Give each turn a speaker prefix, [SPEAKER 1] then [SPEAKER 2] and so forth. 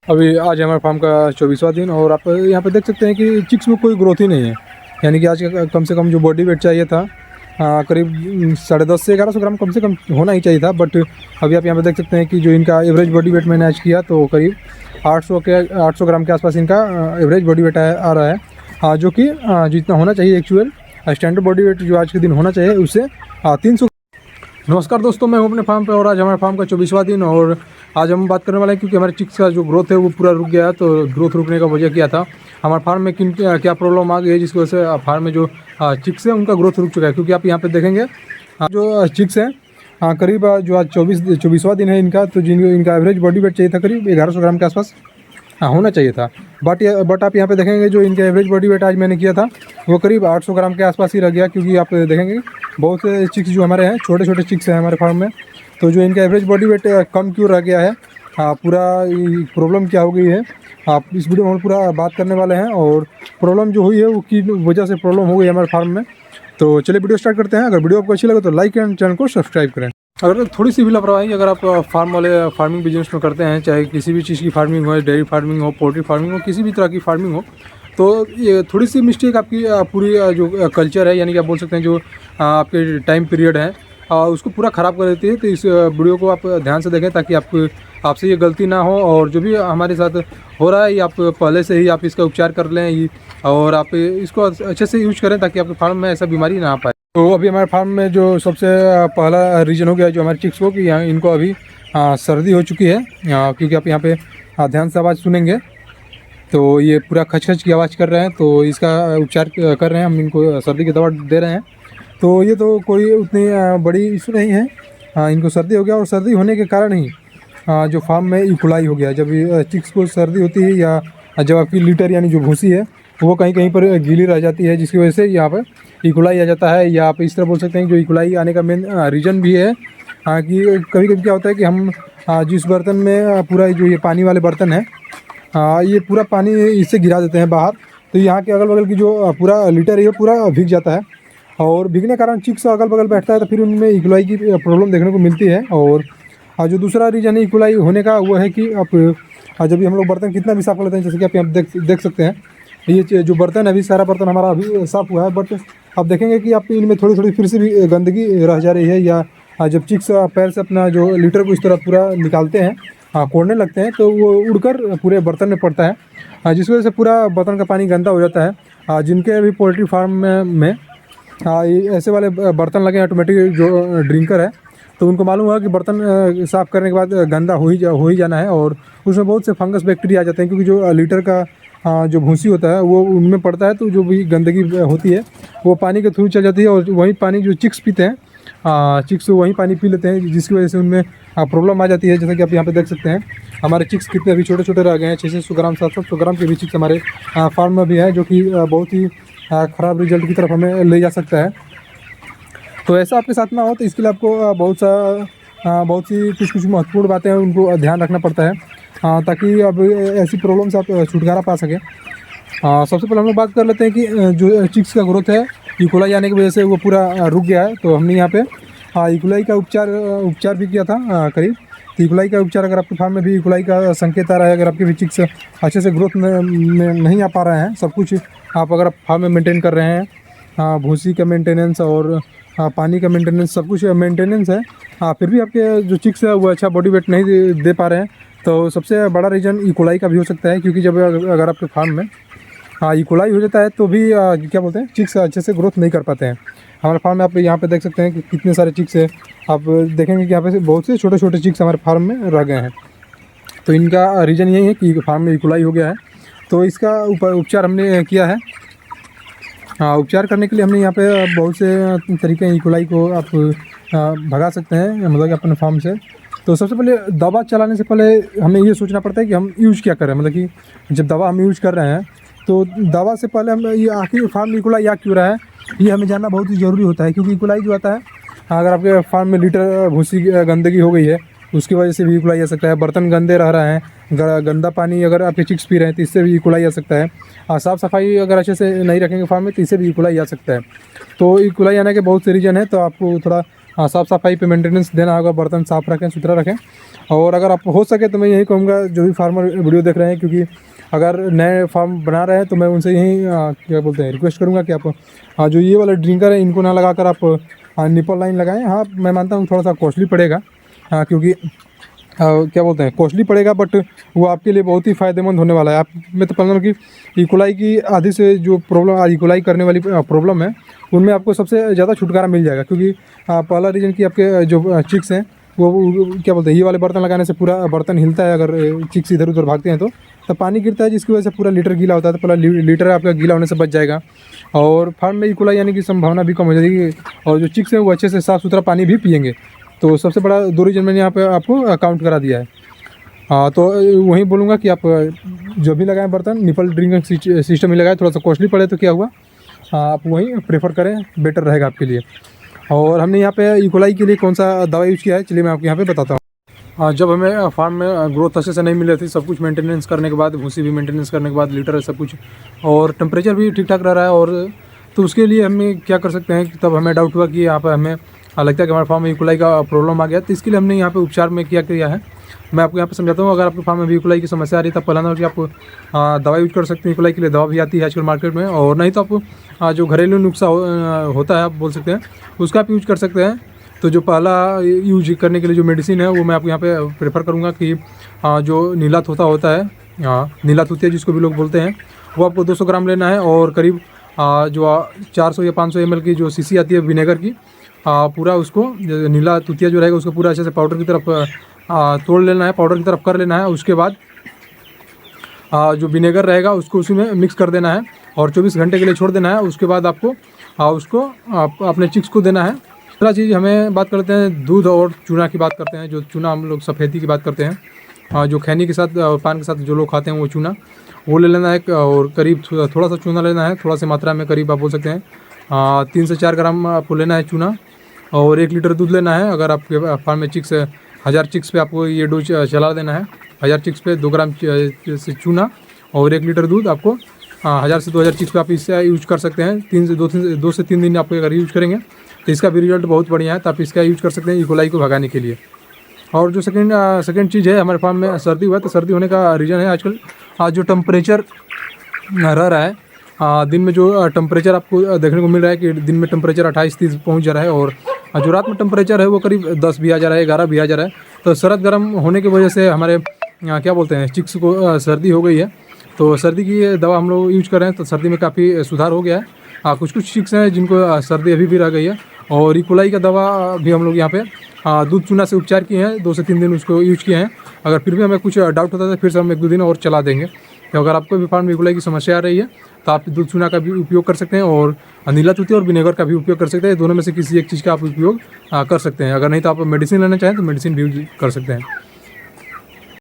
[SPEAKER 1] अभी आज हमारे फार्म का 24वां दिन और आप यहाँ पे देख सकते हैं कि चिक्स में कोई ग्रोथ ही नहीं है। यानी कि आज का कम से कम जो बॉडी वेट चाहिए था करीब 10.5 से 1100 ग्राम कम से कम होना ही चाहिए था। बट अभी आप यहाँ पे देख सकते हैं कि जो इनका एवरेज बॉडी वेट मैंने आज किया तो करीब 800 ग्राम के आसपास इनका एवरेज बॉडी वेट आ रहा है। जो कि जितना होना चाहिए एक्चुअल स्टैंडर्ड बॉडी वेट जो आज के दिन होना चाहिए उससे 300। नमस्कार दोस्तों, मैं हूं अपने फार्म पे और आज हमारे फार्म का 24वां दिन और आज हम बात करने वाले हैं क्योंकि हमारे चिक्स का जो ग्रोथ है वो पूरा रुक गया है। तो ग्रोथ रुकने का वजह क्या था, हमारे फार्म में क्या प्रॉब्लम आ गई है जिसकी वजह से फार्म में जो चिक्स है उनका ग्रोथ रुक चुका है। क्योंकि आप यहाँ पे देखेंगे जो चिक्स हैं करीब जो आज 24वां दिन है इनका, तो इनका एवरेज बॉडी वेट चाहिए था करीब 1100 ग्राम के आसपास होना चाहिए था। बट आप यहाँ पे देखेंगे जो इनका एवरेज बॉडी वेट आज मैंने किया था वो करीब 800 ग्राम के आसपास ही रह गया। क्योंकि आप देखेंगे बहुत से चिक्स जो हमारे हैं छोटे छोटे चिक्स हैं हमारे फार्म में, तो जो इनका एवरेज बॉडी वेट कम क्यों रह गया है, पूरा प्रॉब्लम क्या हो गई है, आप इस वीडियो में हम पूरा बात करने वाले हैं। और प्रॉब्लम जो हुई है वो की वजह से प्रॉब्लम हो गई हमारे फार्म में। तो चलिए वीडियो स्टार्ट करते हैं। अगर वीडियो आपको अच्छी लगे तो लाइक एंड चैनल को सब्सक्राइब करें। अगर थोड़ी सी भी लापरवाही अगर आप फार्मिंग बिजनेस में करते हैं, चाहे किसी भी चीज़ की फार्मिंग हो, डेयरी फार्मिंग हो, पोल्ट्री फार्मिंग हो, किसी भी तरह की फार्मिंग हो, तो ये थोड़ी सी मिस्टेक आपकी पूरी जो कल्चर है, यानी कि आप बोल सकते हैं जो आपके टाइम पीरियड है उसको पूरा ख़राब कर देती है। तो इस वीडियो को आप ध्यान से देखें ताकि आपसे ये गलती ना हो और जो भी हमारे साथ हो रहा है ये आप पहले से ही आप इसका उपचार कर लें और आप इसको अच्छे से यूज करें ताकि आपके फार्म में ऐसा बीमारी ना आ पाए। तो अभी हमारे फार्म में जो सबसे पहला रीज़न हो गया जो हमारे चिक्स को कि यहाँ इनको अभी सर्दी हो चुकी है। क्योंकि आप यहाँ पे ध्यान से आवाज़ सुनेंगे तो ये पूरा खच की आवाज़ कर रहे हैं, तो इसका उपचार कर रहे हैं, हम इनको सर्दी की दवा दे रहे हैं। तो ये तो कोई उतनी बड़ी इशू नहीं है। इनको सर्दी हो गया और सर्दी होने के कारण ही जो फार्म में इकोलाई हो गया। जब चिक्स को सर्दी होती है या जब आपकी लीटर यानी जो भूसी है वो कहीं कहीं पर गीली रह जाती है, जिसकी वजह से यहाँ पर इकोलाई आ जाता है। या आप इस तरह बोल सकते हैं जो इकोलाई आने का मेन रीज़न भी है कि कभी कभी क्या होता है कि हम जिस बर्तन में पूरा जो ये पानी वाले बर्तन है ये पूरा पानी इससे गिरा देते हैं बाहर, तो यहाँ के अगल बगल की जो पूरा लीटर है ये पूरा भीग जाता है और भीगने के कारण चिक्स अगल बगल बैठता है तो फिर उनमें इकोलाई की प्रॉब्लम देखने को मिलती है। और जो दूसरा रीज़न है इकोलाई होने का वो है कि आप जब भी हम लोग बर्तन कितना भी साफ़ कर लेते हैं, जैसे कि आप देख सकते हैं ये जो बर्तन है अभी सारा बर्तन हमारा अभी साफ़ हुआ है, बट आप देखेंगे कि आप इनमें थोड़ी थोड़ी फिर से भी गंदगी रह जा रही है। या जब चिक्स पैर से अपना जो लीटर को इस तरह पूरा निकालते हैं कोड़ने लगते हैं तो वो उड़कर पूरे बर्तन में पड़ता है, जिस वजह से पूरा बर्तन का पानी गंदा हो जाता है। जिनके अभी पोल्ट्री फार्म में ऐसे वाले बर्तन लगे ऑटोमेटिक जो ड्रिंकर है, तो उनको मालूम हुआ कि बर्तन साफ़ करने के बाद गंदा हो ही जाना है और उसमें बहुत से फंगस बैक्टीरिया आ जाते हैं। क्योंकि जो लीटर का जो भूसी होता है वो उनमें पड़ता है, तो जो भी गंदगी होती है वो पानी के थ्रू चल जाती है और वही पानी जो चिक्स पीते हैं चिक्स वही पानी पी लेते हैं, जिसकी वजह से उनमें प्रॉब्लम आ जाती है। जैसा कि आप यहाँ पे देख सकते हैं हमारे चिक्स कितने अभी छोटे छोटे रह गए हैं, 600 ग्राम 700 ग्राम के भी चिक्स हमारे फार्म में भी है, जो कि बहुत ही ख़राब रिजल्ट की तरफ हमें ले जा सकता है। तो ऐसा आपके साथ ना हो तो इसके लिए आपको बहुत सी कुछ महत्वपूर्ण बातें हैं उनको ध्यान रखना पड़ता है ताकि अब ऐसी प्रॉब्लम से आप छुटकारा पा सकें। सबसे पहले हम लोग बात कर लेते हैं कि जो चिक्स का ग्रोथ है इकोलाई आने की वजह से वो पूरा रुक गया है। तो हमने यहाँ पे इकोलाई का उपचार भी किया था करीब। तो इकोलाई का उपचार अगर आपके फार्म में भी इकोलाई का संकेत आ रहा है, अगर आपके भी चिक्स अच्छे से ग्रोथ में नहीं आ पा रहे हैं, सब कुछ आप अगर फार्म में मेंटेन कर रहे हैं, भूसी का मेंटेनेंस और पानी का मेंटेनेंस सब कुछ मेंटेनेंस है, फिर भी आपके जो चिक्स है वो अच्छा बॉडी वेट नहीं दे पा रहे हैं, तो सबसे बड़ा रीज़न इकोलाई का भी हो सकता है। क्योंकि जब अगर आपके फार्म में इकोलाई हो जाता है तो भी क्या बोलते हैं चिक्स अच्छे से ग्रोथ नहीं कर पाते हैं। हमारे फार्म में आप यहाँ पे देख सकते हैं कि कितने सारे चिक्स है, आप देखेंगे कि यहाँ पे बहुत से छोटे छोटे चिक्स हमारे फार्म में रह गए हैं। तो इनका रीज़न यही है कि फार्म में इकोलाई हो गया है। तो इसका उपचार हमने किया है। उपचार करने के लिए हमने यहाँ पे बहुत से तरीके हैं इकोलाई को आप भगा सकते हैं, मतलब अपने फार्म से। तो सबसे पहले दवा चलाने से पहले हमें ये सोचना पड़ता है कि हम यूज क्या करें, मतलब कि जब दवा हम यूज कर रहे हैं तो दवा से पहले हम ये आखिर फार्म में इकोलाई आ क्यों रहा है ये हमें जानना बहुत ही ज़रूरी होता है। क्योंकि इकोलाई जो आता है अगर आपके फार्म में लीटर भूसी गंदगी हो गई है उसकी वजह से भी इकोलाई आ सकता है। बर्तन गंदे रह रहे हैं, गंदा पानी अगर आपके चिक्स पी रहे हैं तो इससे भी इकोलाई आ सकता है। साफ़ सफाई अगर अच्छे से नहीं रखेंगे फार्म में तो इससे भी इकोलाई आ सकता है। तो इकोलाई आने के बहुत से रीज़न है, तो आपको थोड़ा साफ़ सफाई पे मेंटेनेंस देना होगा, बर्तन साफ़ रखें, सुथरा रखें। और अगर आप हो सके तो मैं यही कहूँगा जो भी फार्मर वीडियो देख रहे हैं, क्योंकि अगर नए फार्म बना रहे हैं तो मैं उनसे यही क्या बोलते हैं रिक्वेस्ट करूँगा कि आप जो ये वाला ड्रिंकर है इनको ना लगाकर आप निपल लाइन लगाएं। हाँ, मैं मानता हूँ थोड़ा सा कॉस्टली पड़ेगा, क्योंकि क्या बोलते हैं कॉस्टली पड़ेगा, बट वो आपके लिए बहुत ही फ़ायदेमंद होने वाला है। आप मैं तो कहूँगा कि इकोलाई की आधी से जो प्रॉब्लम इकोलाई करने वाली प्रॉब्लम है उनमें आपको सबसे ज़्यादा छुटकारा मिल जाएगा। क्योंकि पहला रीज़न कि आपके जो चिक्स हैं वो क्या बोलते हैं ये वाले बर्तन लगाने से पूरा बर्तन हिलता है। अगर चिक्स इधर उधर भागते हैं तो पानी गिरता है, जिसकी वजह से पूरा लीटर गीला होता है, तो पूरा लीटर आपका गीला होने से बच जाएगा। और फार्म में इकोलाई यानी कि संभावना भी कम हो जाएगी, और जो चिक्स हैं वो अच्छे से साफ़ सुथरा पानी भी पिएंगे। तो सबसे बड़ा 2 रीज़न मैंने यहाँ पे आपको काउंट करा दिया है। तो वही बोलूँगा कि आप जो भी लगाएं बर्तन निपल ड्रिंकिंग सिस्टम ही लगाएं। थोड़ा सा कॉस्टली पड़े तो क्या हुआ, आप वही प्रेफर करें, बेटर रहेगा आपके लिए। और हमने यहाँ पे इकोलाई के लिए कौन सा दवा यूज़ किया है चलिए मैं आपको यहाँ पे बताता हूँ। जब हमें फार्म में ग्रोथ अच्छे से नहीं मिल रही थी, सब कुछ मेंटेनेंस करने के बाद, भूसी भी मेंटेनेंस करने के बाद, लीटर सब कुछ, और टेम्परेचर भी ठीक ठाक रह रहा है, और तो उसके लिए हमें क्या कर सकते हैं, तब हमें डाउट हुआ कि यहाँ पर हमें लगता है कि हमारे फार्म में इकोलाई का प्रॉब्लम आ गया। तो इसके लिए हमने यहाँ पे उपचार में क्या किया है मैं आपको यहाँ पे समझाता हूँ। अगर आपके फार्म में भी इकोलाई की समस्या आ रही है तब पहला कि आप दवा यूज कर सकते हैं। इकोलाई के लिए दवा भी आती है आजकल मार्केट में, और नहीं तो आप जो घरेलू नुस्खा होता है आप बोल सकते हैं उसका आप यूज कर सकते हैं। तो जो पहला यूज करने के लिए जो मेडिसिन है वो मैं आपको यहाँ पे प्रेफर करूँगा कि जो नीला तोता होता है, नीला तूतिया जिसको भी लोग बोलते हैं, वो आपको 200 ग्राम लेना है। और करीब जो 400 या 500 ml की जो शीशी आती है विनेगर की, पूरा उसको नीला तूतिया जो रहेगा उसको पूरा अच्छे से पाउडर की तरफ तोड़ लेना है, पाउडर की तरफ कर लेना है। उसके बाद जो विनेगर रहेगा उसको उसी में मिक्स कर देना है और 24 घंटे के लिए छोड़ देना है। उसके बाद आपको उसको अपने चिक्स को देना है। दूसरा चीज़ हमें बात करते हैं दूध और चूना की बात करते हैं। जो चूना हम लोग सफ़ेदी की बात करते हैं, जो खैनी के साथ और पान के साथ जो लोग खाते हैं वो चूना वो ले लेना है। और करीब थोड़ा सा चूना लेना है, थोड़ा सा मात्रा में, करीब आप बोल सकते हैं 3 से 4 ग्राम आपको लेना है चूना। और 1 लीटर दूध लेना है। अगर आपके फार्म में चिक्स 1000 चिक्स पे आपको ये डोज चला देना है। 1000 चिक्स पे 2 ग्राम से चूना और 1 लीटर दूध आपको 1000 से 2000 चिक्स पे आप इससे यूज कर सकते हैं। 2 से 3 दिन आप अगर यूज करेंगे तो इसका भी रिजल्ट बहुत बढ़िया है। तो आप इसका यूज कर सकते हैं इकोलाई को भगाने के लिए। और जो सेकंड चीज़ है, हमारे फार्म में सर्दी हुआ, तो सर्दी होने का रीज़न है आजकल जो टेम्परेचर रह रहा है, दिन में जो टेम्परेचर आपको देखने को मिल रहा है कि दिन में टेम्परेचर 28-30 पहुंच जा रहा है, और जो रात में टेम्परेचर है वो करीब 10 भी आ जा रहा है, 11 भी आ जा रहा है। तो सर्द गर्म होने की वजह से हमारे क्या बोलते हैं चिक्स को सर्दी हो गई है। तो सर्दी की दवा हम लोग यूज कर रहे हैं, तो सर्दी में काफ़ी सुधार हो गया है। कुछ चिक्स हैं जिनको सर्दी अभी भी रह गई है। और इकोलाई का दवा भी हम लोग यहाँ पे दूध चूना से उपचार किए हैं, 2 से 3 दिन उसको यूज किए हैं। अगर फिर भी हमें कुछ डाउट होता है तो फिर से हम 1-2 दिन और चला देंगे। तो अगर आपको भी फार्म में इकोलाई की समस्या आ रही है तो आप दूध चूना का भी उपयोग कर सकते हैं, और नीला तूतिया और विनेगर का भी उपयोग कर सकते हैं। दोनों में से किसी एक चीज़ का आप उपयोग कर सकते हैं। अगर नहीं तो आप मेडिसिन लेना चाहें तो मेडिसिन भी यूज कर सकते हैं।